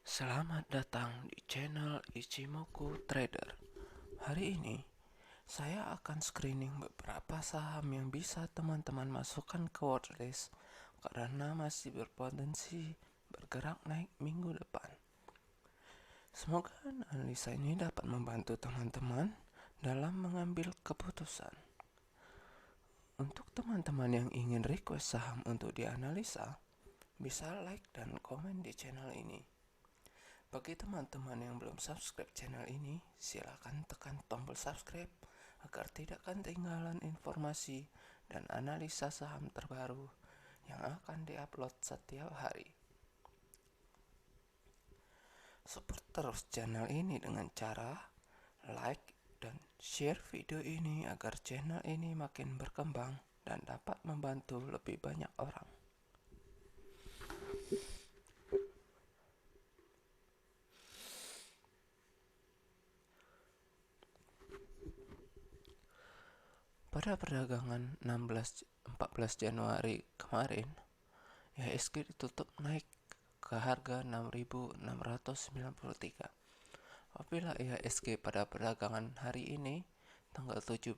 Selamat datang di channel Ichimoku Trader. Hari ini saya akan screening beberapa saham yang bisa teman-teman masukkan ke watchlist karena masih berpotensi bergerak naik minggu depan. Semoga analisa ini dapat membantu teman-teman dalam mengambil keputusan. Untuk teman-teman yang ingin request saham untuk dianalisa, bisa like dan komen di channel ini. Bagi teman-teman yang belum subscribe channel ini, silakan tekan tombol subscribe agar tidak ketinggalan informasi dan analisa saham terbaru yang akan diupload setiap hari. Support terus channel ini dengan cara like dan share video ini agar channel ini makin berkembang dan dapat membantu lebih banyak orang. Pada perdagangan 14 Januari kemarin, IHSG ditutup naik ke harga 6.693. Apabila IHSG pada perdagangan hari ini tanggal 17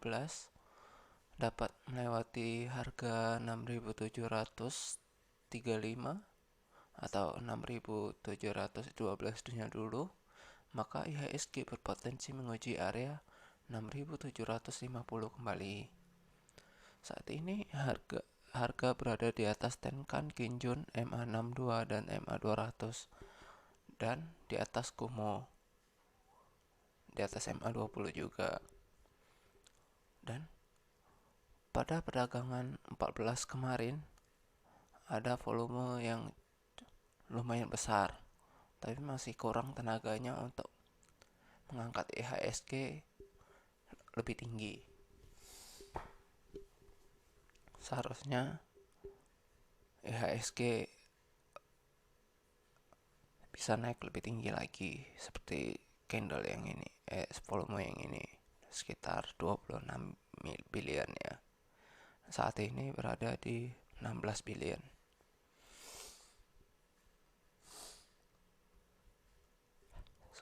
dapat melewati harga 6.735 atau 6.712 dunia dulu, maka IHSG berpotensi menguji area 6.750 kembali. Saat ini harga berada di atas Tenkan Kinjun MA62 dan MA200 dan di atas Kumo, di atas MA20 juga. Dan pada perdagangan 14 kemarin ada volume yang lumayan besar, tapi masih kurang tenaganya untuk mengangkat IHSG lebih tinggi. Seharusnya IHSG bisa naik lebih tinggi lagi seperti candle yang ini, volume yang ini sekitar 26 billion ya. Saat ini berada di 16 billion.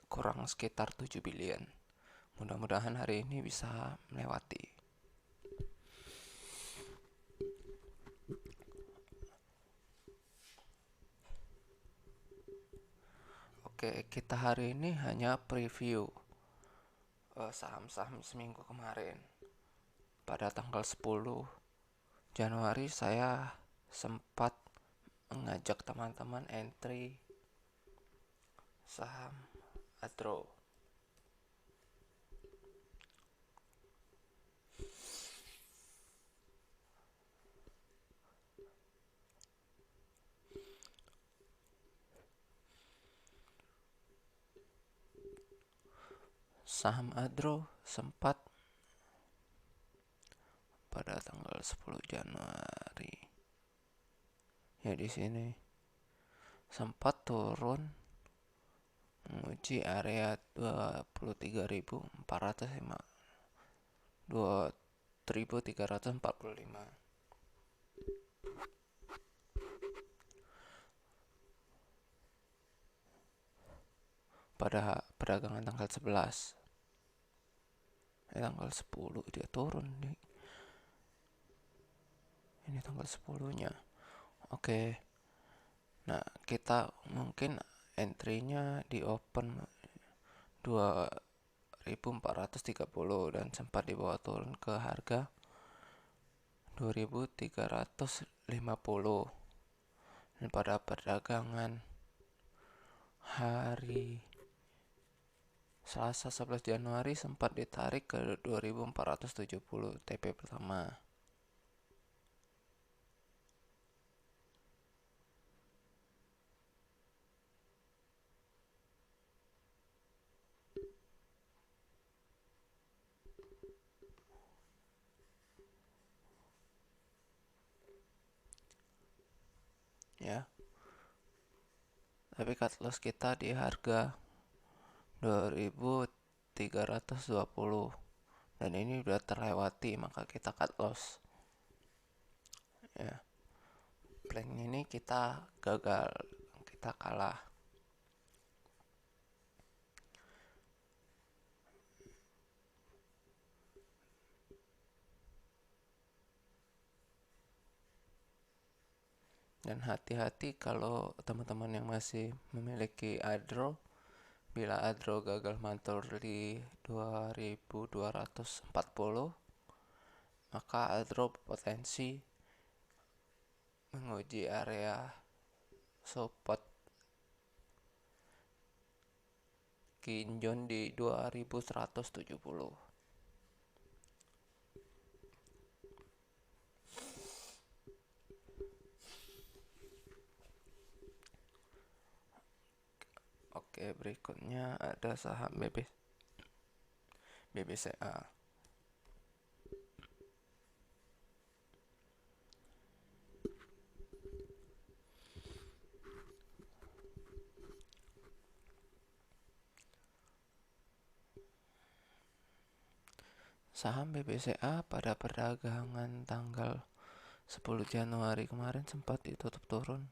Kurang sekitar 7 billion. Mudah-mudahan hari ini bisa melewati. Oke, kita hari ini hanya preview saham-saham seminggu kemarin. Pada tanggal 10 Januari saya sempat mengajak teman-teman entry saham Adro. Saham Adro sempat pada tanggal 10 Januari. Ya di sini sempat turun menguji area 23.345. Pada perdagangan tanggal 11, tanggal 10 dia turun nih. Ini tanggal 10-nya. Oke. Nah, kita mungkin entry-nya di open 2.430 dan sempat dibawa turun ke harga 2.350. Dan pada perdagangan hari Selasa 11 Januari sempat ditarik ke 2.470 TP pertama. Ya. Tapi cut loss kita di harga 2.320 dan ini udah terlewati, maka kita cut loss. Ya. Plank ini kita gagal, kita kalah. Dan hati-hati kalau teman-teman yang masih memiliki ADRO, bila ADRO gagal mantul di 2240, maka ADRO potensi menguji area support Kinjon di 2170. Oke, berikutnya ada saham BBCA. Saham BBCA pada perdagangan tanggal 10 Januari kemarin sempat ditutup turun,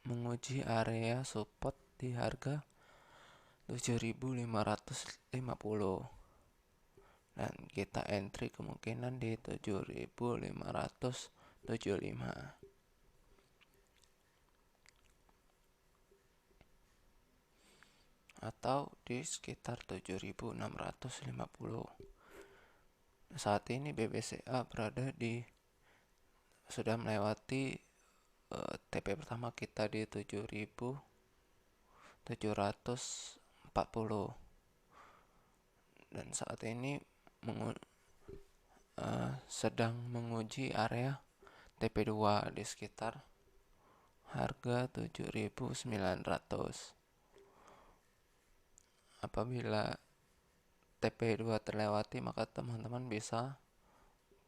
menguji area support di harga 7.550, dan kita entry kemungkinan di 7.575 atau di sekitar 7.650. Saat ini BBCA berada di sudah melewati TP pertama kita di 7.740, dan saat ini sedang menguji area TP2 di sekitar harga 7.900. Apabila TP2 terlewati, maka teman-teman bisa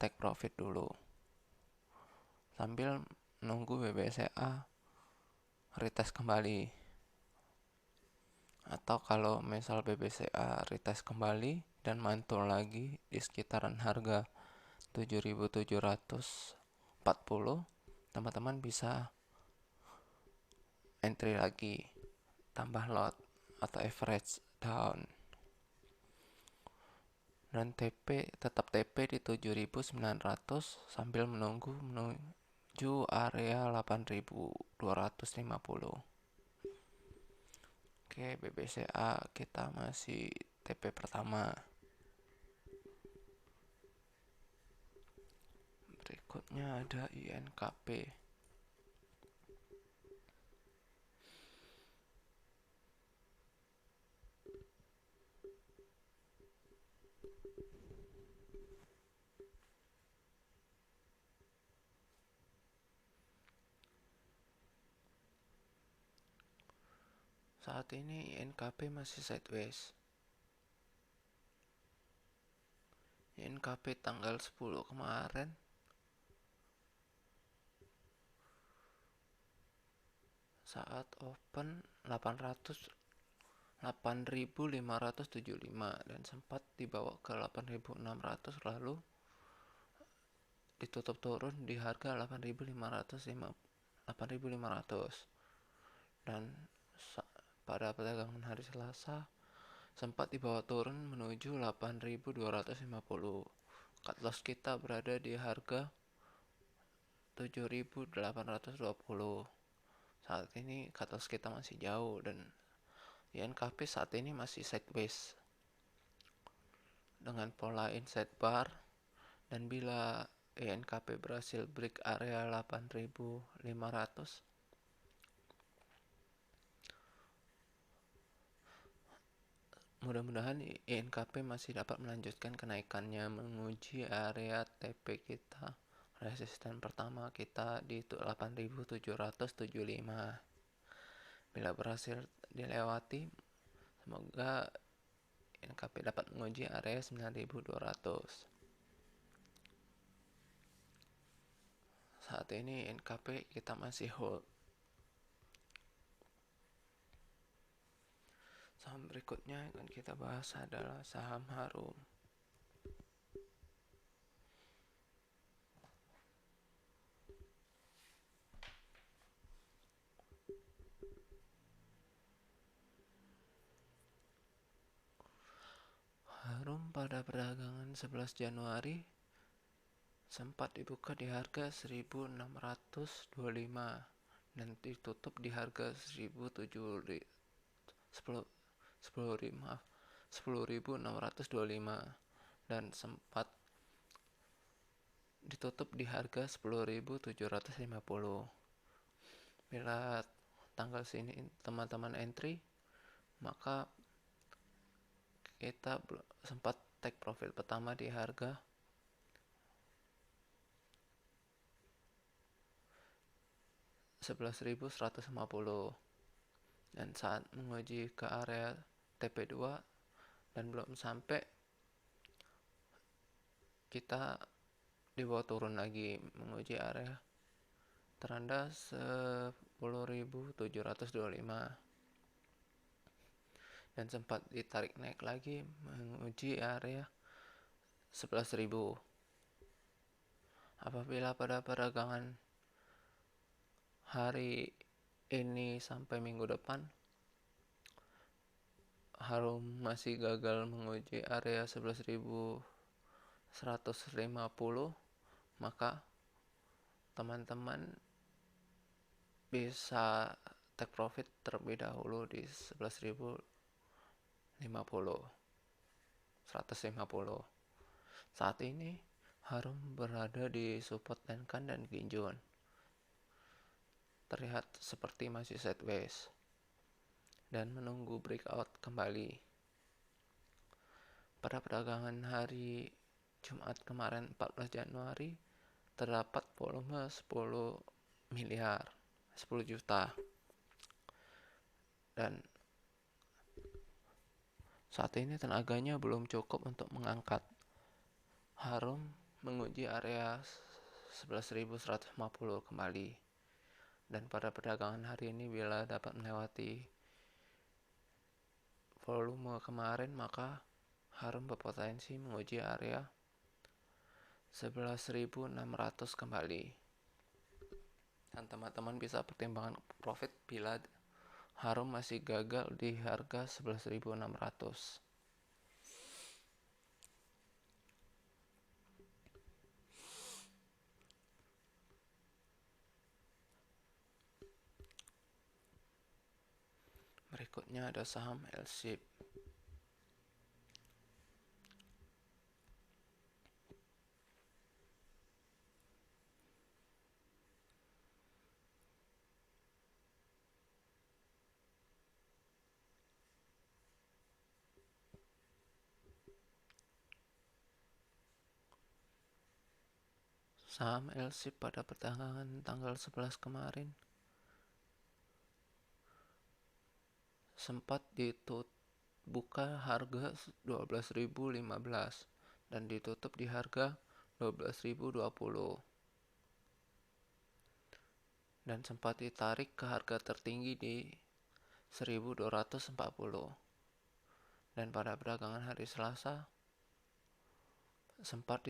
take profit dulu sambil menunggu BBCA retest kembali. Atau kalau misal BBCA retest kembali dan mantul lagi di sekitaran harga 7.740, teman-teman bisa entry lagi, tambah lot atau average down, dan tetap TP di 7.900 sambil menuju area 8.250. Oke, BBCA kita masih TP pertama. Berikutnya ada INKP. Saat ini INKP masih sideways. INKP tanggal 10 kemarin saat open 8.575 dan sempat dibawa ke 8.600, lalu ditutup turun di harga 8.500, dan pada perdagangan hari Selasa sempat dibawa turun menuju 8.250. Cut loss kita berada di harga 7.820. Saat ini cut loss kita masih jauh, dan INKP saat ini masih sideways dengan pola inside bar, dan bila INKP berhasil break area 8.500, mudah-mudahan INKP masih dapat melanjutkan kenaikannya menguji area TP kita. Resisten pertama kita di 8.775. Bila berhasil dilewati, semoga INKP dapat menguji area 9.200. Saat ini INKP kita masih hold. Saham berikutnya yang akan kita bahas adalah saham Harum. Harum pada perdagangan 11 Januari sempat dibuka di harga 1625 dan ditutup di harga 10.625 dan sempat ditutup di harga 10.750. Bila tanggal sini teman-teman entry, maka kita sempat take profit pertama di harga 11.150 dan saat menguji ke area TP2 dan belum sampai, kita dibawa turun lagi menguji area terendah 10.725 dan sempat ditarik naik lagi menguji area 11.000. Apabila pada perdagangan hari ini sampai minggu depan Harum masih gagal menguji area 11.150, maka teman-teman bisa take profit terlebih dahulu di 150. Saat ini Harum berada di support Tenkan dan Ginjun, terlihat seperti masih sideways dan menunggu breakout kembali. Pada perdagangan hari Jumat kemarin 14 Januari terdapat volume 10 juta dan saat ini tenaganya belum cukup untuk mengangkat Harum menguji area 11.150 kembali. Dan pada perdagangan hari ini bila dapat melewati volume kemarin, maka Harum berpotensi menguji area 11.600 kembali. Dan teman-teman bisa pertimbangkan profit bila Harum masih gagal di harga 11.600. Berikutnya ada saham L-Ship. Saham L-Ship pada perdagangan tanggal 11 kemarin sempat buka harga 12.015 dan ditutup di harga 12.020 dan sempat ditarik ke harga tertinggi di 1.240 dan pada perdagangan hari Selasa sempat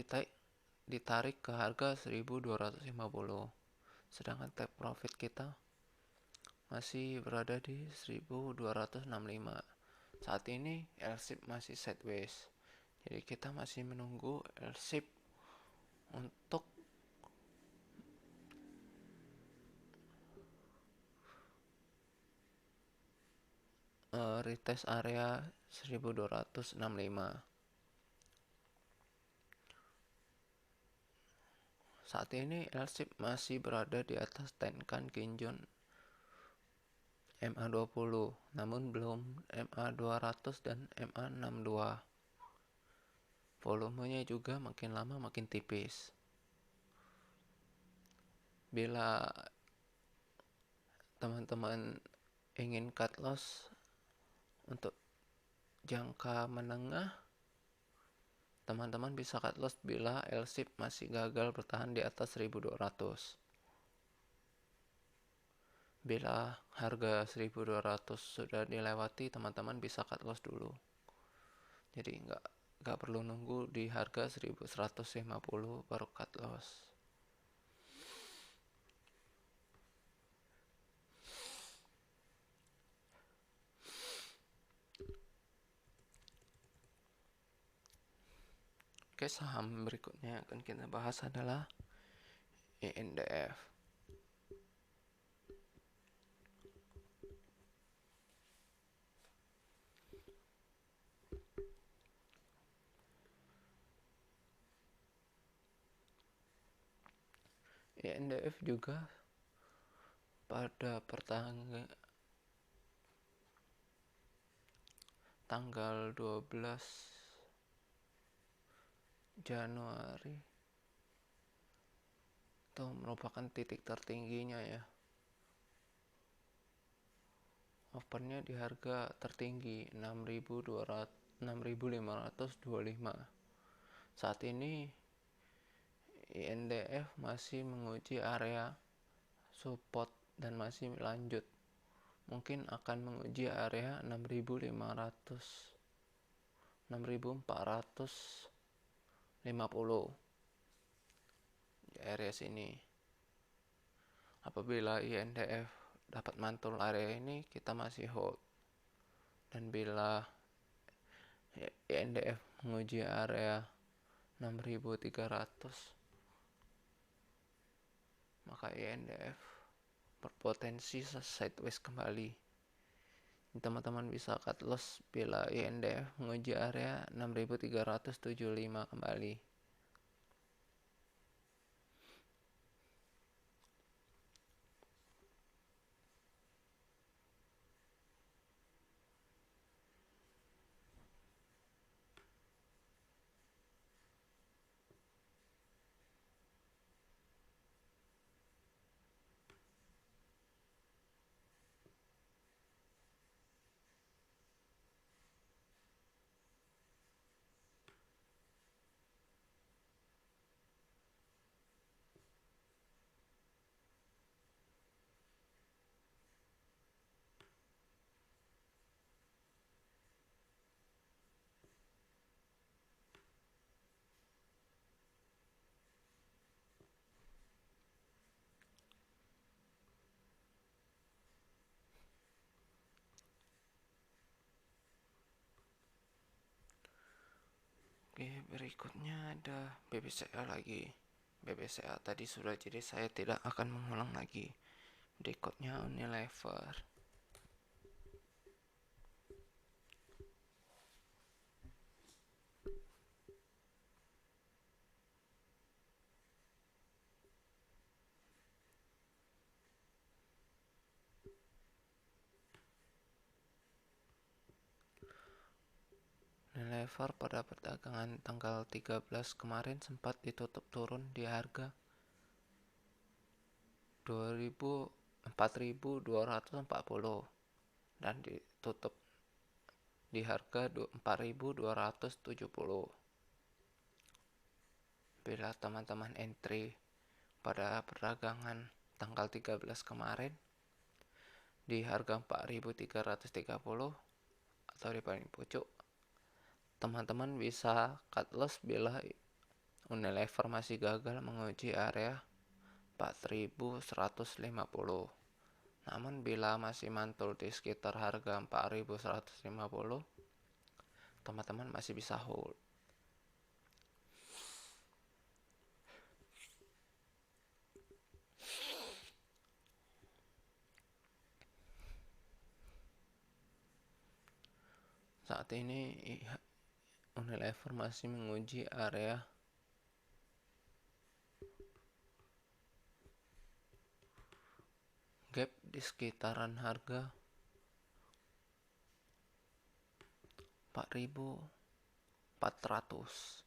ditarik ke harga 1.250, sedangkan take profit kita masih berada di 1.265. Saat ini L-Ship masih sideways, jadi kita masih menunggu L-Ship untuk retest area 1.265. Saat ini L-Ship masih berada di atas Tenkan Ginjun MA20, namun belum MA200 dan MA62. Volumenya juga makin lama makin tipis. Bila teman-teman ingin cut loss untuk jangka menengah, teman-teman bisa cut loss bila L-Ship masih gagal bertahan di atas 1.200. Bila harga 1.200 sudah dilewati, teman-teman bisa cut loss dulu. Jadi nggak perlu nunggu di harga 1.150 baru cut loss. Oke, saham berikutnya yang akan kita bahas adalah INDF. INDF juga pada tanggal 12 Januari itu merupakan titik tertingginya ya. Opennya di harga tertinggi 6.525. Saat ini INDF masih menguji area support dan masih lanjut. Mungkin akan menguji area 6.500, 6.450 di area sini. Apabila INDF dapat mantul area ini, kita masih hold. Dan bila INDF menguji area 6.300, maka INDF berpotensi sideways kembali. Teman-teman bisa cut loss bila INDF menguji area 6.375 kembali. Oke, berikutnya ada BBCA lagi. BBCA tadi sudah, jadi saya tidak akan mengulang lagi. Berikutnya Unilever. Unilever pada perdagangan tanggal 13 kemarin sempat ditutup turun di harga 4.240 dan ditutup di harga 4.270. Bila teman-teman entry pada perdagangan tanggal 13 kemarin di harga 4.330 atau di paling pucuk, teman-teman bisa cut loss bila Unilever masih gagal menguji area 4.150. Namun bila masih mantul di sekitar harga 4.150, teman-teman masih bisa hold. Saat ini Unilever masih menguji area gap di sekitaran harga 4.400.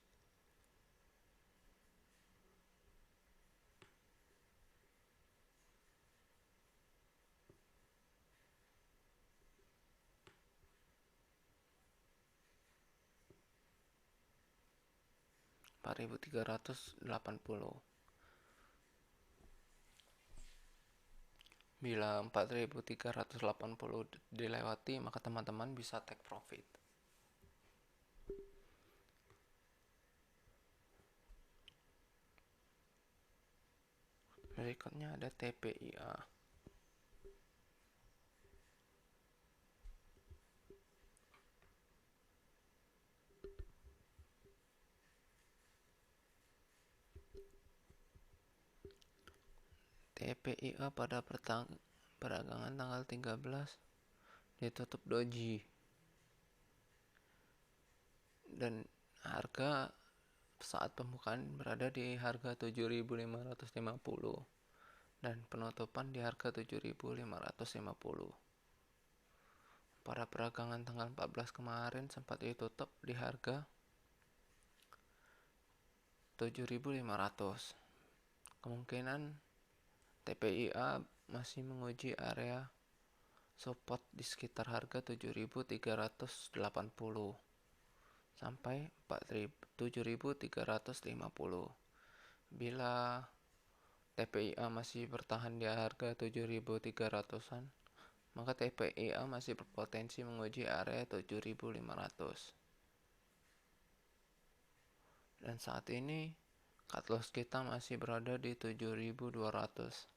Bila 4.380 dilewati, maka teman-teman bisa take profit. Berikutnya ada TPIA. TPIA pada perdagangan tanggal 13 ditutup doji dan harga saat pembukaan berada di harga 7.550 dan penutupan di harga 7.550. Pada perdagangan tanggal 14 kemarin sempat ditutup di harga 7.500. Kemungkinan TPIA masih menguji area support di sekitar harga 7.380 sampai 7.350. Bila TPIA masih bertahan di harga 7.300-an, maka TPIA masih berpotensi menguji area 7.500. Dan saat ini cut loss kita masih berada di 7.200.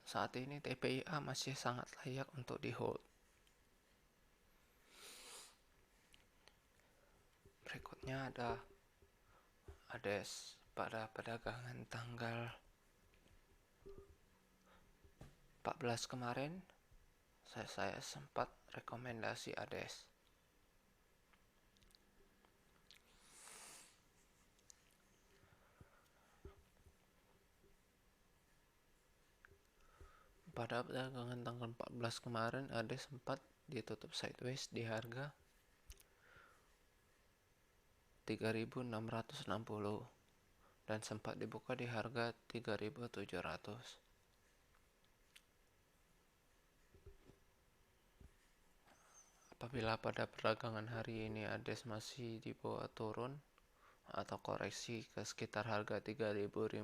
Saat ini TPIA masih sangat layak untuk di hold. Berikutnya ada ADES pada perdagangan tanggal 14 kemarin. Saya sempat rekomendasi ADES. Pada perdagangan tanggal 14 kemarin ADES sempat ditutup sideways di harga 3.660 dan sempat dibuka di harga 3.700. Apabila pada perdagangan hari ini ADES masih di bawah turun atau koreksi ke sekitar harga 3.570,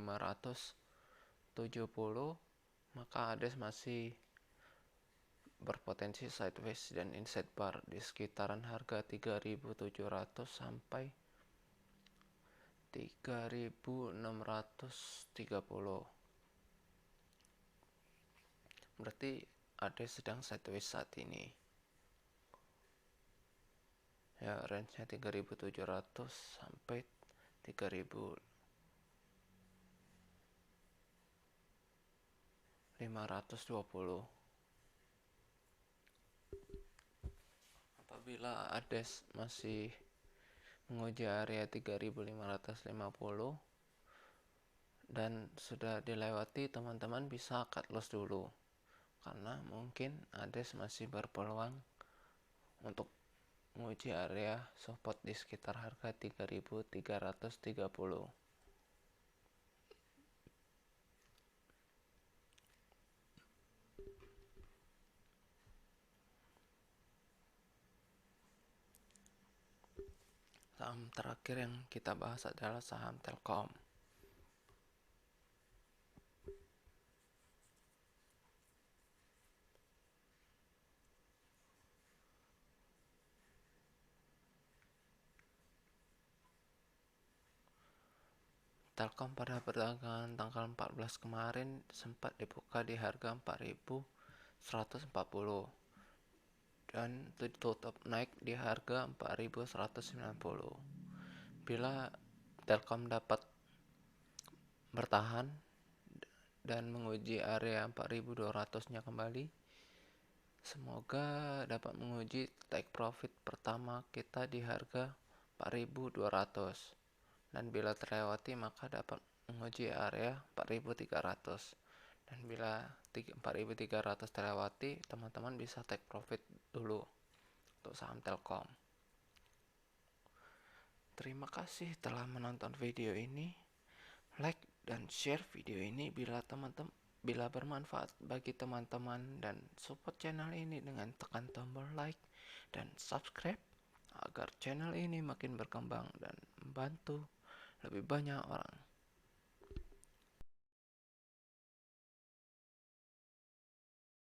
maka ADES masih berpotensi sideways dan inside bar di sekitaran harga 3.700 sampai 3.630. Berarti ADES sedang sideways saat ini. Ya, range-nya 3.700 sampai 3.520. Apabila ADES masih menguji area 3.550 dan sudah dilewati, teman-teman bisa cut loss dulu karena mungkin ADES masih berpeluang untuk menguji area support di sekitar harga 3.330. Saham terakhir yang kita bahas adalah saham Telkom. Telkom pada perdagangan tanggal 14 kemarin sempat dibuka di harga 4.140 dan ditutup naik di harga 4.190. Bila Telkom dapat bertahan dan menguji area 4.200-nya kembali, semoga dapat menguji take profit pertama kita di harga 4.200. Dan bila terlewati maka dapat menguji area 4.300. Dan bila 4.300 terlewati, teman-teman bisa take profit dulu untuk saham Telkom. Terima kasih telah menonton video ini. Like dan share video ini bila bermanfaat bagi teman-teman, dan support channel ini dengan tekan tombol like dan subscribe agar channel ini makin berkembang dan membantu lebih banyak orang.